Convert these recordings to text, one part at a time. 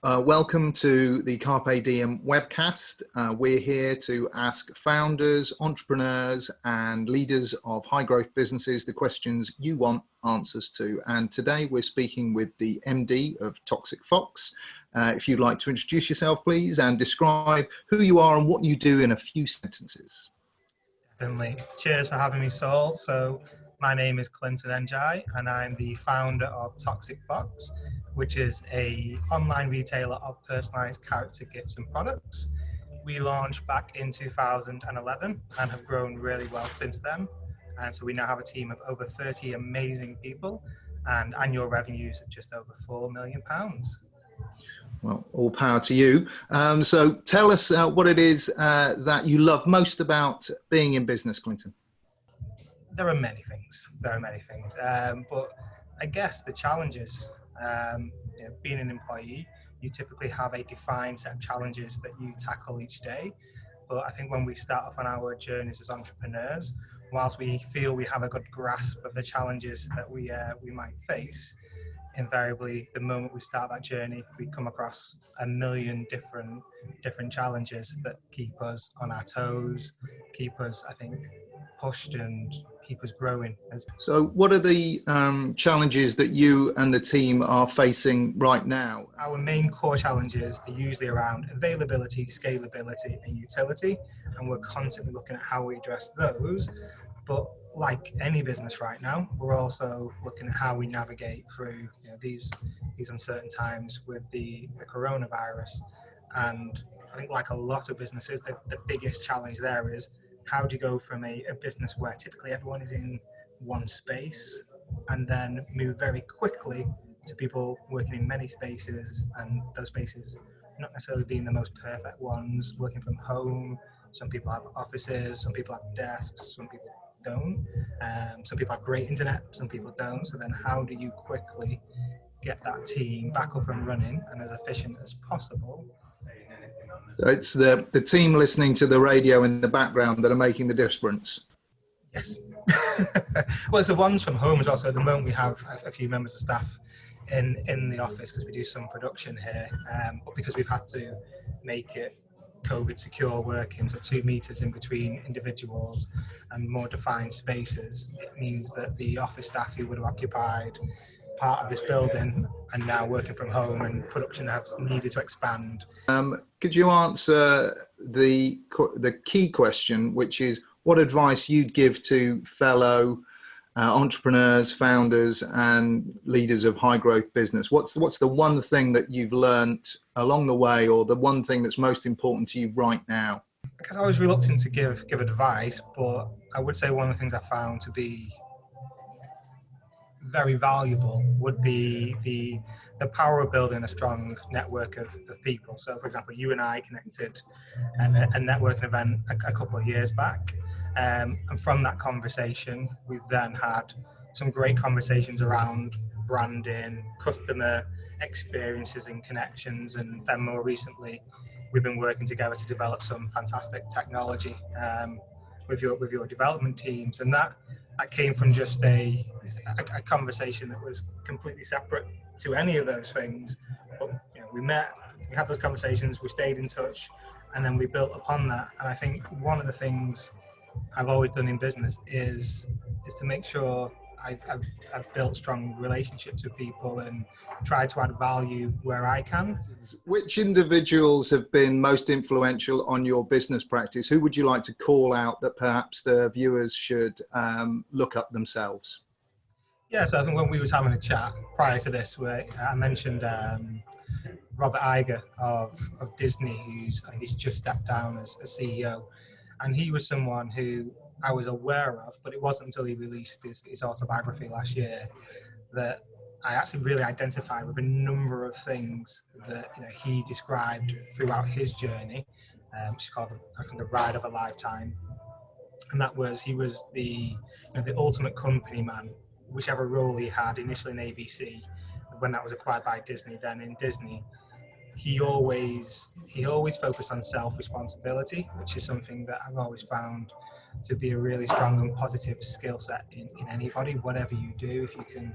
Welcome to the Carpe Diem webcast. We're here to ask founders, entrepreneurs, and leaders of high growth businesses the questions you want answers to. And today we're speaking with the MD of Toxic Fox. If you'd like to introduce yourself, please, and describe who you are and what you do in a few sentences. Definitely. Cheers for having me, Saul. So my name is Clinton Njie, and I'm the founder of Toxic Fox, which is an online retailer of personalized character gifts and products. We launched back in 2011 and have grown really well since then. And so we now have a team of over 30 amazing people and annual revenues of just over £4 million. Well, all power to you. So tell us what it is that you love most about being in business, Clinton. There are many things. But I guess the challenges, being an employee, you typically have a defined set of challenges that you tackle each day. But I think when we start off on our journeys as entrepreneurs, whilst we feel we have a good grasp of the challenges that we might face, invariably, the moment we start that journey, we come across a million different challenges that keep us on our toes, keep us, I think, pushed and keep us growing. So what are the challenges that you and the team are facing right now? Our main core challenges are usually around availability, scalability, and utility, and we're constantly looking at how we address those. But like any business right now, we're also looking at how we navigate through these uncertain times with the coronavirus. And I think, like a lot of businesses, the biggest challenge there is how do you go from a business where typically everyone is in one space and then move very quickly to people working in many spaces, and those spaces not necessarily being the most perfect ones, working from home. Some people have offices, some people have desks, some people don't. Some people have great internet, some people don't. So then how do you quickly get that team back up and running and as efficient as possible? It's the team listening to the radio in the background that are making the difference. Yes. Well, it's the ones from home as well. So at the moment we have a few members of staff in the office because we do some production here, but because we've had to make it COVID secure working, so 2 meters in between individuals and more defined spaces, it means that the office staff who would have occupied part of this building are now working from home, and production has needed to expand. Could you answer the key question, which is what advice you'd give to fellow entrepreneurs, founders, and leaders of high growth business? What's the one thing that you've learned along the way, or the one thing that's most important to you right now? Because I was reluctant to give advice, but I would say one of the things I found to be very valuable would be the power of building a strong network of people. So, for example, you and I connected at a networking event a couple of years back. And from that conversation, we've then had some great conversations around branding, customer experiences and connections. And then more recently, we've been working together to develop some fantastic technology with your development teams. And that came from just a conversation that was completely separate to any of those things. But we met, we had those conversations, we stayed in touch, and then we built upon that. And I think one of the things I've always done in business is to make sure I've built strong relationships with people and tried to add value where I can. Which individuals have been most influential on your business practice? Who would you like to call out that perhaps the viewers should look up themselves? Yeah, so I think when we was having a chat prior to this, where I mentioned Robert Iger of Disney, he's just stepped down as CEO. And he was someone who I was aware of, but it wasn't until he released his autobiography last year that I actually really identified with a number of things that he described throughout his journey, which is called the ride of a lifetime. And that was, he was the ultimate company man, whichever role he had initially in ABC, when that was acquired by Disney, then in Disney. He always focused on self-responsibility, which is something that I've always found to be a really strong and positive skill set in anybody. Whatever you do, if you can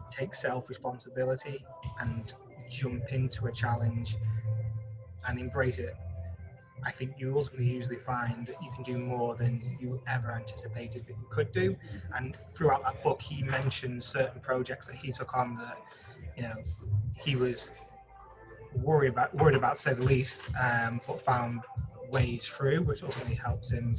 take self-responsibility and jump into a challenge and embrace it, I think you ultimately usually find that you can do more than you ever anticipated that you could do. And throughout that book, he mentions certain projects that he took on that, you know, he was worried about, to say the least, but found ways through, which ultimately helped him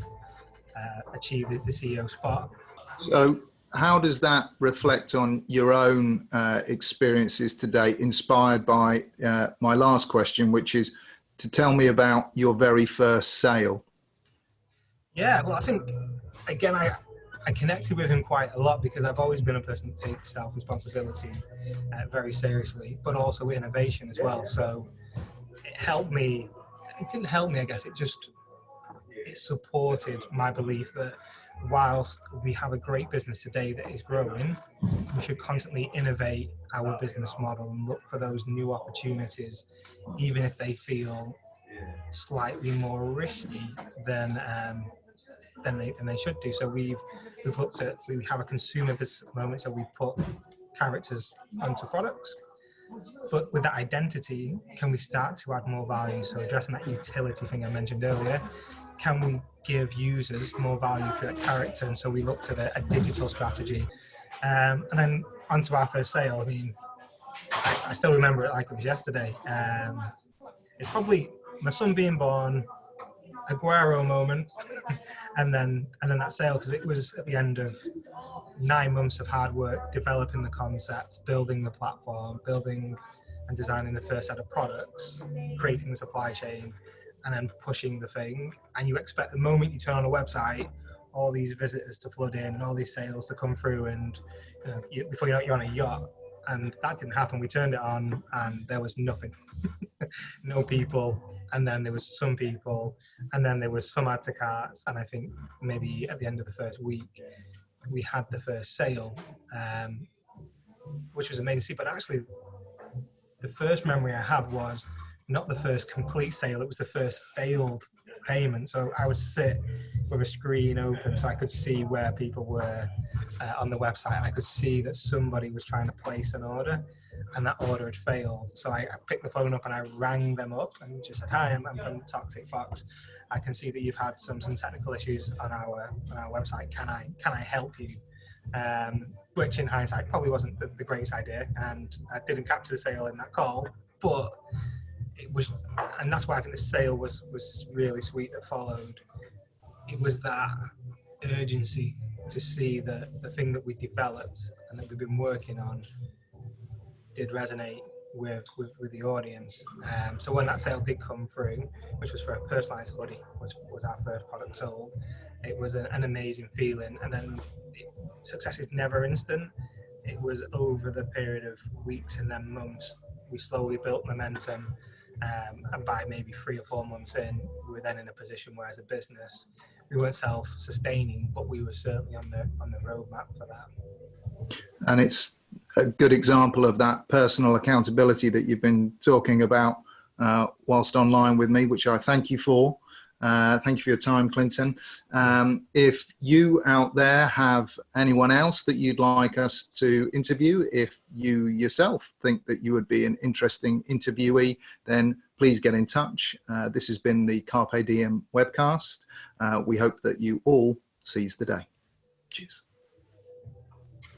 achieve the CEO spot. So how does that reflect on your own experiences today, inspired by my last question, which is to tell me about your very first sale? Yeah, well, I think, again, I connected with him quite a lot because I've always been a person that takes self-responsibility very seriously, but also innovation as well. So it helped me. It didn't help me, I guess. It supported my belief that whilst we have a great business today that is growing, we should constantly innovate our business model and look for those new opportunities, even if they feel slightly more risky than they should do. So we've looked at, we have a consumer business at the moment, so we put characters onto products. But with that identity, can we start to add more value? So addressing that utility thing I mentioned earlier, can we give users more value for that character? And so we looked at a digital strategy. And then onto our first sale. I mean, I still remember it like it was yesterday. It's probably my son being born, Aguero moment, and then that sale, because it was at the end of 9 months of hard work developing the concept, building the platform, building and designing the first set of products, creating the supply chain, and then pushing the thing. And you expect the moment you turn on a website, all these visitors to flood in and all these sales to come through, and before you know it, you're on a yacht. And that didn't happen. We turned it on and there was nothing. No people, and then there was some people, and then there was some add to carts, and I think maybe at the end of the first week we had the first sale, which was amazing. But actually the first memory I have was not the first complete sale, it was the first failed payment. So I would sit with a screen open so I could see where people were on the website, and I could see that somebody was trying to place an order and that order had failed. So I picked the phone up and I rang them up and just said, "Hi, I'm from Toxic Fox. I can see that you've had some technical issues on our website. Can I help you?" Which in hindsight probably wasn't the greatest idea, and I didn't capture the sale in that call, but it was, and that's why I think the sale was really sweet that followed. It was that urgency to see that the thing that we developed and that we've been working on did resonate with the audience. So when that sale did come through, which was for a personalized hoodie, was our first product sold, it was an amazing feeling. And then success is never instant. It was over the period of weeks and then months. We slowly built momentum, and by maybe 3 or 4 months in, we were then in a position where, as a business, we weren't self-sustaining, but we were certainly on the roadmap for that. And it's a good example of that personal accountability that you've been talking about whilst online with me, which I thank you for. Thank you for your time, Clinton. If you out there have anyone else that you'd like us to interview, if you yourself think that you would be an interesting interviewee, then please get in touch. This has been the Carpe Diem webcast. We hope that you all seize the day. Cheers.